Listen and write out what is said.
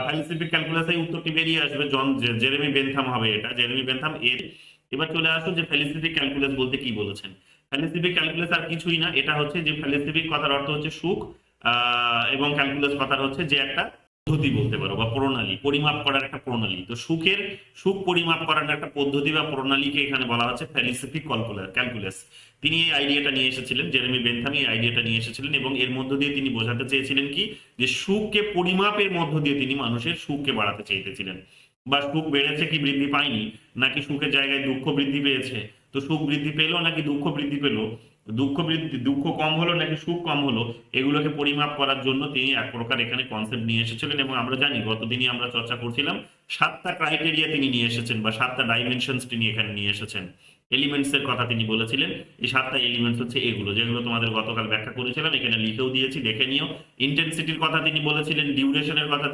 ফ্যালিসিফিক ক্যালকুলাসে উত্তরটি বেরিয়ে আসবে। জেরেমি বেনথাম হবে এটা, জেরেমি বেনথাম এর। এবার চলে আসুন যে ফ্যালিসিফিক ক্যালকুলাস বলতে কি বলেছেন। ফ্যালিসিফিক ক্যালকুলাস আর কিছুই না, এটা হচ্ছে যে ফ্যালিসিফিক কথার অর্থ হচ্ছে সুখ, এবং ক্যালকুলাস কথার হচ্ছে যে একটা পদ্ধতি বলতে পারো বা প্রণালী, পরিমাপ করার একটা প্রণালী। তো সুখ পরিমাপ করার একটা পদ্ধতি বা প্রণালীকে এখানে বলা হচ্ছে ফ্যালিসিফিক ক্যালকুলাস। তিনি এই আইডিয়াটা নিয়ে এসেছিলেন, জেরেমি বেনথাম এই আইডিয়াটা নিয়ে এসেছিলেন, এবং এর মধ্য দিয়ে তিনি বোঝাতে চেয়েছিলেন কি, যে সুখকে পরিমাপের মধ্য দিয়ে তিনি মানুষের সুখকে বাড়াতে চাইতেছিলেন। বা সুখ বেড়েছে কি বৃদ্ধি পায়নি, নাকি সুখের জায়গায় দুঃখ বৃদ্ধি পেয়েছে, তো সুখ বৃদ্ধি পেলো নাকি দুঃখ বৃদ্ধি পেলো, দুঃখ কম হলো নাকি সুখ কম হলো, এগুলোকে পরিমাপ করার জন্য তিনি এক প্রকার এখানে কনসেপ্ট নিয়ে এসেছিলেন। এবং আমরা জানি গতদিনই আমরা চর্চা করছিলাম, 7টা ক্রাইটেরিয়া তিনি নিয়ে এসেছেন বা 7টা ডাইমেনশনস তিনি এখানে নিয়ে এসেছেন। এলিমেন্টস এর কথা তিনি বলেছিলেন। এই 7টা এলিমেন্টস হচ্ছে এগুলো, যেগুলো তোমাদের গতকাল ব্যাখ্যা করেছিলাম, এখানে লিখেও দিয়েছি, দেখে নিও। ইন্টেন্সিটির কথা তিনি বলেছিলেন, ডিউরেশনের কথা